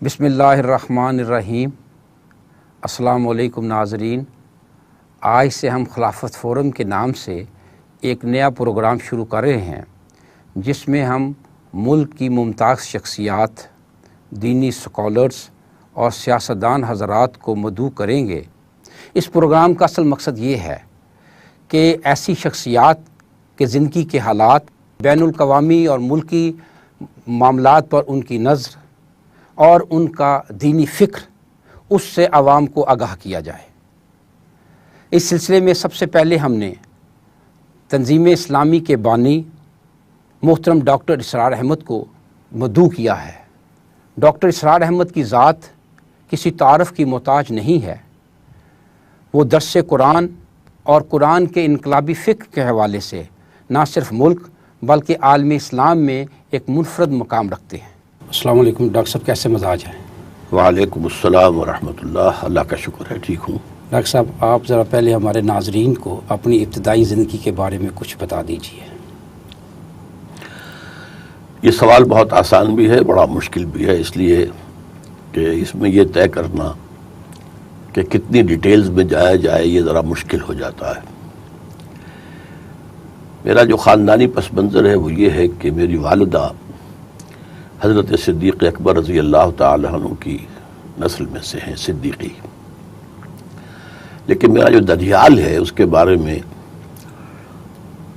بسم اللہ الرحمن الرحیم۔ السلام علیکم ناظرین، آج سے ہم خلافت فورم کے نام سے ایک نیا پروگرام شروع کر رہے ہیں، جس میں ہم ملک کی ممتاز شخصیات، دینی اسکالرز اور سیاستدان حضرات کو مدعو کریں گے۔ اس پروگرام کا اصل مقصد یہ ہے کہ ایسی شخصیات کے زندگی کے حالات، بین الاقوامی اور ملکی معاملات پر ان کی نظر اور ان کا دینی فکر، اس سے عوام کو آگاہ کیا جائے۔ اس سلسلے میں سب سے پہلے ہم نے تنظیم اسلامی کے بانی محترم ڈاکٹر اسرار احمد کو مدعو کیا ہے۔ ڈاکٹر اسرار احمد کی ذات کسی تعارف کی محتاج نہیں ہے۔ وہ درس قرآن اور قرآن کے انقلابی فکر کے حوالے سے نہ صرف ملک بلکہ عالم اسلام میں ایک منفرد مقام رکھتے ہیں۔ السلام علیکم ڈاکٹر صاحب، کیسے مزاج ہیں؟ وعلیکم السلام ورحمۃ اللہ، اللہ کا شکر ہے، ٹھیک ہوں۔ ڈاکٹر صاحب، آپ ذرا پہلے ہمارے ناظرین کو اپنی ابتدائی زندگی کے بارے میں کچھ بتا دیجیے۔ یہ سوال بہت آسان بھی ہے، بڑا مشکل بھی ہے، اس لیے کہ اس میں یہ طے کرنا کہ کتنی ڈیٹیلز میں جایا جائے یہ ذرا مشکل ہو جاتا ہے۔ میرا جو خاندانی پس منظر ہے وہ یہ ہے کہ میری والدہ حضرت صدیق اکبر رضی اللہ تعالیٰ عنہ کی نسل میں سے ہیں، صدیقی۔ لیکن میرا جو ددیال ہے اس کے بارے میں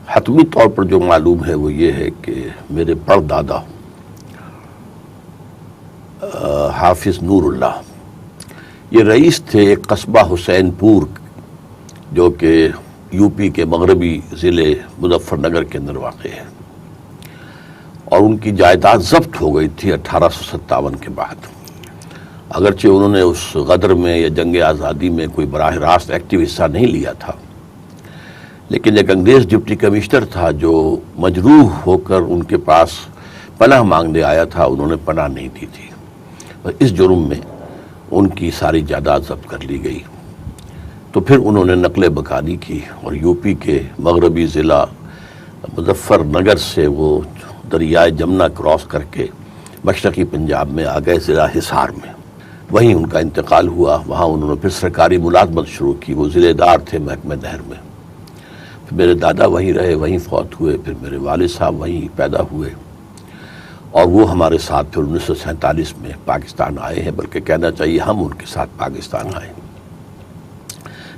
حتمی طور پر جو معلوم ہے وہ یہ ہے کہ میرے پردادا حافظ نور اللہ یہ رئیس تھے ایک قصبہ حسین پور، جو کہ یو پی کے مغربی ضلع مظفر نگر کے اندر واقع ہے، اور ان کی جائیداد ضبط ہو گئی تھی 1857 کے بعد۔ اگرچہ انہوں نے اس غدر میں یا جنگ آزادی میں کوئی براہ راست ایکٹیو حصہ نہیں لیا تھا، لیکن ایک انگریز ڈپٹی کمشنر تھا جو مجروح ہو کر ان کے پاس پناہ مانگنے آیا تھا، انہوں نے پناہ نہیں دی تھی، اور اس جرم میں ان کی ساری جائیداد ضبط کر لی گئی۔ تو پھر انہوں نے نقل مکانی کی اور یو پی کے مغربی ضلع مظفر نگر سے وہ دریائے جمنا کراس کر کے مشرقی پنجاب میں آ گئے، ضلع حصار میں۔ وہیں ان کا انتقال ہوا، وہاں انہوں نے پھر سرکاری ملازمت شروع کی، وہ ضلع دار تھے محکمہ نہر میں۔ پھر میرے دادا وہیں رہے، وہیں فوت ہوئے، پھر میرے والد صاحب وہیں پیدا ہوئے، اور وہ ہمارے ساتھ پھر 1947 میں پاکستان آئے ہیں، بلکہ کہنا چاہیے ہم ان کے ساتھ پاکستان آئے۔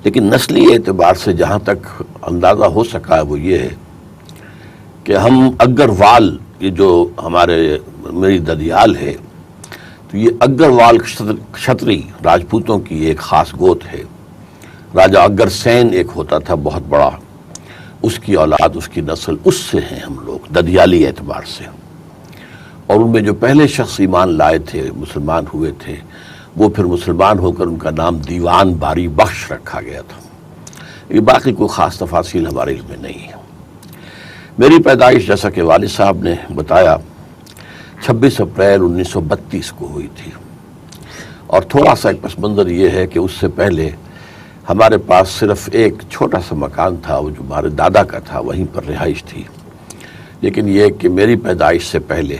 لیکن نسلی اعتبار سے جہاں تک اندازہ ہو سکا ہے وہ یہ ہے کہ ہم اگروال، یہ جو میری ددیال ہے، تو یہ اگروال کھتری راجپوتوں کی ایک خاص گوت ہے۔ راجہ اگر سین ایک ہوتا تھا بہت بڑا، اس کی اولاد، اس کی نسل، اس سے ہیں ہم لوگ ددیالی اعتبار سے۔ اور ان میں جو پہلے شخص ایمان لائے تھے، مسلمان ہوئے تھے، وہ پھر مسلمان ہو کر ان کا نام دیوان باری بخش رکھا گیا تھا۔ یہ باقی کوئی خاص تفاصیل ہمارے علم میں نہیں ہے۔ میری پیدائش جیسا کہ والد صاحب نے بتایا 26 اپریل 1932 کو ہوئی تھی، اور تھوڑا سا ایک پس منظر یہ ہے کہ اس سے پہلے ہمارے پاس صرف ایک چھوٹا سا مکان تھا، وہ جو ہمارے دادا کا تھا، وہیں پر رہائش تھی۔ لیکن یہ کہ میری پیدائش سے پہلے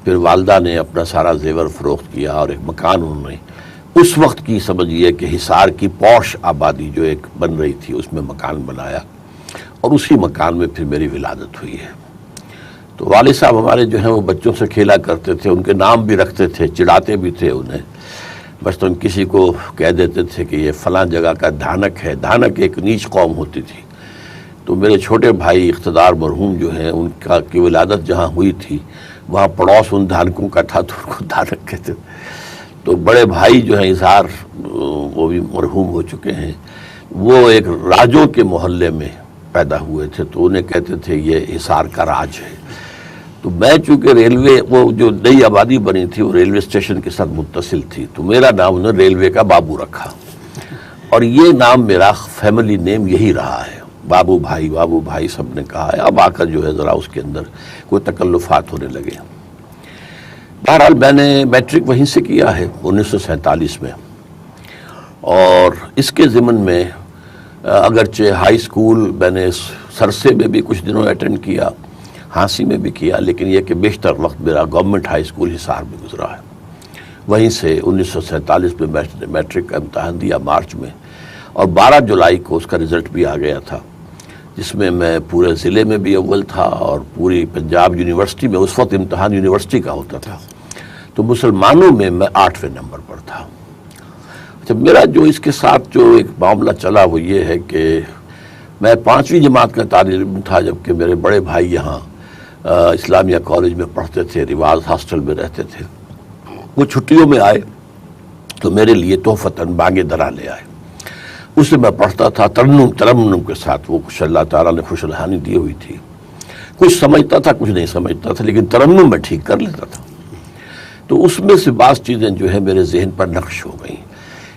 پھر والدہ نے اپنا سارا زیور فروخت کیا، اور ایک مکان انہوں نے اس وقت کی سمجھیے کہ حصار کی پوش آبادی جو ایک بن رہی تھی اس میں مکان بنایا، اور اسی مکان میں پھر میری ولادت ہوئی ہے۔ تو والد صاحب ہمارے جو ہیں وہ بچوں سے کھیلا کرتے تھے، ان کے نام بھی رکھتے تھے، چڑھاتے بھی تھے انہیں۔ مثلاً کسی کو کہہ دیتے تھے کہ یہ فلاں جگہ کا دھانک ہے۔ دھانک ایک نیچ قوم ہوتی تھی، تو میرے چھوٹے بھائی اقتدار مرحوم جو ہیں، ان کی ولادت جہاں ہوئی تھی وہاں پڑوس ان دھانکوں کا تھا، تو ان کو دھانک کہتے تھے۔ تو بڑے بھائی جو ہیں اظہار، وہ بھی مرحوم ہو چکے ہیں، وہ ایک راجوں کے محلے میں پیدا ہوئے تھے، تو انہیں کہتے تھے یہ حصار کا راج ہے۔ تو میں چونکہ ریلوے، وہ جو نئی آبادی بنی تھی وہ ریلوے اسٹیشن کے ساتھ متصل تھی، تو میرا نام انہوں نے ریلوے کا بابو رکھا، اور یہ نام میرا فیملی نیم یہی رہا ہے، بابو بھائی سب نے کہا ہے۔ اب آ کر جو ہے ذرا اس کے اندر کوئی تکلفات ہونے لگے۔ بہرحال میں نے میٹرک وہیں سے کیا ہے 1947 میں، اور اس کے ضمن میں اگرچہ ہائی اسکول میں نے سرسے میں بھی کچھ دنوں اٹینڈ کیا، ہانسی میں بھی کیا، لیکن یہ کہ بیشتر وقت میرا گورنمنٹ ہائی اسکول حصار میں گزرا ہے۔ وہیں سے 1947 میں میٹرک کا امتحان دیا مارچ میں، اور 12 جولائی کو اس کا رزلٹ بھی آ گیا تھا، جس میں میں پورے ضلع میں بھی اول تھا، اور پوری پنجاب یونیورسٹی میں اس وقت امتحان یونیورسٹی کا ہوتا تھا، تو مسلمانوں میں 8ویں نمبر پر تھا۔ اچھا، میرا جو اس کے ساتھ جو ایک معاملہ چلا وہ یہ ہے کہ میں 5ویں جماعت کا طالب علم تھا، جبکہ میرے بڑے بھائی یہاں اسلامیہ کالج میں پڑھتے تھے، رواز ہاسٹل میں رہتے تھے۔ وہ چھٹیوں میں آئے تو میرے لیے تحفتاً بانگ درا لے آئے، اس سے میں پڑھتا تھا ترنم کے ساتھ، وہ کچھ اللہ تعالیٰ نے خوش رحانی دی ہوئی تھی، کچھ سمجھتا تھا کچھ نہیں سمجھتا تھا، لیکن ترنم میں ٹھیک کر لیتا تھا۔ تو اس میں سے بعض چیزیں جو ہے میرے ذہن پر نقش ہو گئیں۔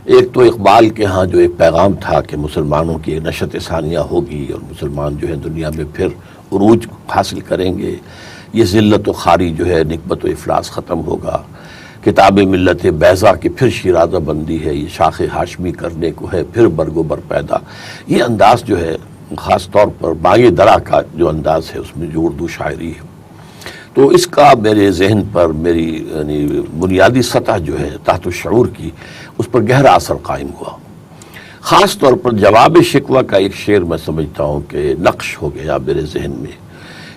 ایک تو اقبال کے ہاں جو ایک پیغام تھا کہ مسلمانوں کی ایک نشت ثانیہ ہوگی اور مسلمان جو ہے دنیا میں پھر عروج حاصل کریں گے، یہ ذلت و خواری جو ہے نکبت و افلاس ختم ہوگا، کتاب ملت بیضا کی پھر شیرازہ بندی ہے، یہ شاخ ہاشمی کرنے کو ہے پھر برگ و بر پیدا، یہ انداز جو ہے خاص طور پر بانگ درا کا جو انداز ہے اس میں جو اردو شاعری ہے، تو اس کا میرے ذہن پر میری یعنی بنیادی سطح جو ہے تحت الشعور کی، اس پر گہرا اثر قائم ہوا۔ خاص طور پر جواب شکوہ کا ایک شعر میں سمجھتا ہوں کہ نقش ہو گیا میرے ذہن میں،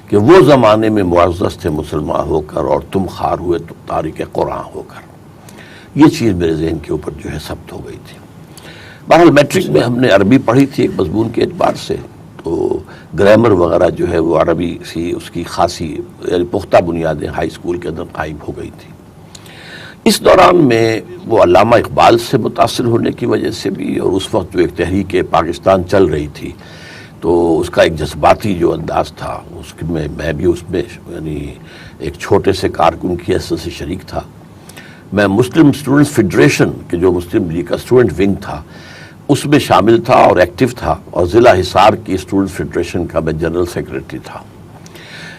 کہ وہ زمانے میں معزز تھے مسلمان ہو کر اور تم خار ہوئے تو تارک قرآن ہو کر، یہ چیز میرے ذہن کے اوپر جو ہے ثبت ہو گئی تھی۔ بہرحال میٹرک میں ہم نے عربی پڑھی تھی ایک مضمون کے اعتبار سے، تو گرامر وغیرہ جو ہے وہ عربی سی اس کی خاصی یعنی پختہ بنیادیں ہائی اسکول کے اندر قائم ہو گئی تھی۔ اس دوران میں وہ علامہ اقبال سے متاثر ہونے کی وجہ سے بھی، اور اس وقت جو ایک تحریک پاکستان چل رہی تھی تو اس کا ایک جذباتی جو انداز تھا، اس میں بھی اس میں یعنی ایک چھوٹے سے کارکن کی حیثیت سے شریک تھا۔ میں مسلم اسٹوڈنٹس فیڈریشن کے جو مسلم لیگ کا اسٹوڈنٹ ونگ تھا اس میں شامل تھا اور ایکٹیو تھا، اور ضلع حصار کی اسٹوڈنٹ فیڈریشن کا میں جنرل سیکریٹری تھا۔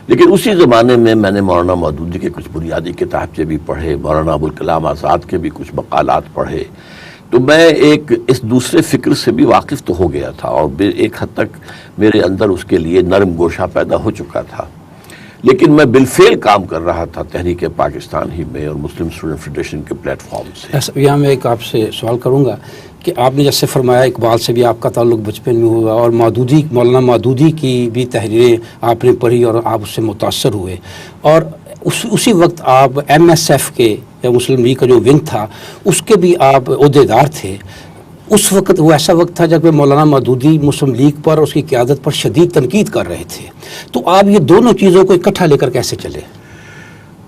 لیکن اسی زمانے میں نے مولانا مودودی کے کچھ بنیادی کتابچے بھی پڑھے، مولانا ابوالکلام آزاد کے بھی کچھ مقالات پڑھے، تو میں ایک اس دوسرے فکر سے بھی واقف تو ہو گیا تھا، اور ایک حد تک میرے اندر اس کے لیے نرم گوشہ پیدا ہو چکا تھا، لیکن میں بالفعل کام کر رہا تھا تحریک پاکستان ہی میں اور مسلم اسٹوڈنٹ فیڈریشن کے پلیٹ فارم سے۔ یہاں میں ایک آپ سے سوال کروں گا کہ آپ نے جیسے فرمایا اقبال سے بھی آپ کا تعلق بچپن میں ہوا، اور مولانا مودودی کی بھی تحریریں آپ نے پڑھی اور آپ اس سے متاثر ہوئے، اور اسی وقت آپ ایم ایس ایف کے یا مسلم لیگ کا جو ونگ تھا اس کے بھی آپ عہدیدار تھے۔ اس وقت وہ ایسا وقت تھا جب مولانا مودودی مسلم لیگ پر اور اس کی قیادت پر شدید تنقید کر رہے تھے، تو آپ یہ دونوں چیزوں کو اکٹھا لے کر کیسے چلے؟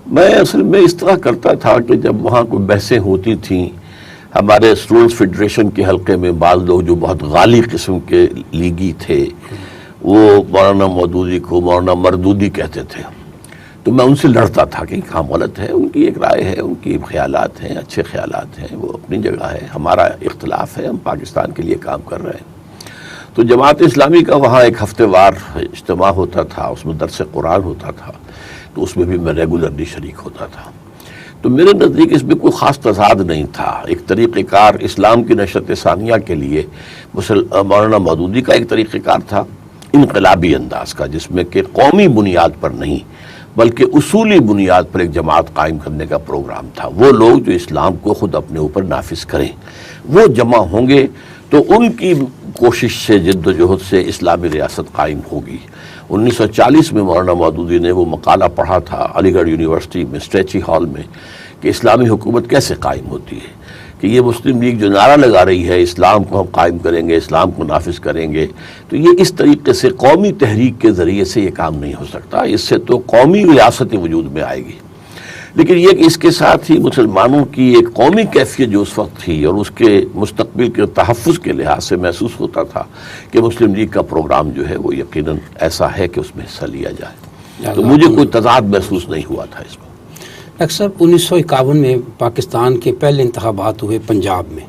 میں اصل میں اس طرح کرتا تھا کہ جب وہاں کوئی بحثیں ہوتی تھیں، ہمارے اسٹوڈنٹس فیڈریشن کے حلقے میں بعض لوگ جو بہت غالی قسم کے لیگی تھے وہ مولانا مودودی کو مولانا مردودی کہتے تھے، تو میں ان سے لڑتا تھا کہ کام غلط ہے، ان کی ایک رائے ہے، ان کی خیالات ہیں، اچھے خیالات ہیں، وہ اپنی جگہ ہے، ہمارا اختلاف ہے، ہم پاکستان کے لیے کام کر رہے ہیں۔ تو جماعت اسلامی کا وہاں ایک ہفتے وار اجتماع ہوتا تھا، اس میں درس قرآن ہوتا تھا، تو اس میں بھی میں ریگولرلی شریک ہوتا تھا۔ تو میرے نزدیک اس میں کوئی خاص تضاد نہیں تھا، ایک طریقہ کار اسلام کی نشرت ثانیہ کے لیے مولانا مودودی کا ایک طریقہ کار تھا انقلابی انداز کا، جس میں کہ قومی بنیاد پر نہیں بلکہ اصولی بنیاد پر ایک جماعت قائم کرنے کا پروگرام تھا۔ وہ لوگ جو اسلام کو خود اپنے اوپر نافذ کریں وہ جمع ہوں گے تو ان کی کوشش سے جد و جہد سے اسلامی ریاست قائم ہوگی۔ 1940 میں مولانا مودودی نے وہ مقالہ پڑھا تھا علی گڑھ یونیورسٹی میں اسٹریچی ہال میں کہ اسلامی حکومت کیسے قائم ہوتی ہے، کہ یہ مسلم لیگ جو نعرہ لگا رہی ہے اسلام کو ہم قائم کریں گے، اسلام کو نافذ کریں گے، تو یہ اس طریقے سے قومی تحریک کے ذریعے سے یہ کام نہیں ہو سکتا، اس سے تو قومی ریاست وجود میں آئے گی۔ لیکن یہ کہ اس کے ساتھ ہی مسلمانوں کی ایک قومی کیفیت جو اس وقت تھی اور اس کے مستقبل کے تحفظ کے لحاظ سے محسوس ہوتا تھا کہ مسلم لیگ کا پروگرام جو ہے وہ یقیناً ایسا ہے کہ اس میں حصہ لیا جائے، تو مجھے کوئی تضاد محسوس نہیں ہوا تھا اس میں۔ ڈاکٹر صاحب 1951 میں پاکستان کے پہلے انتخابات ہوئے پنجاب میں،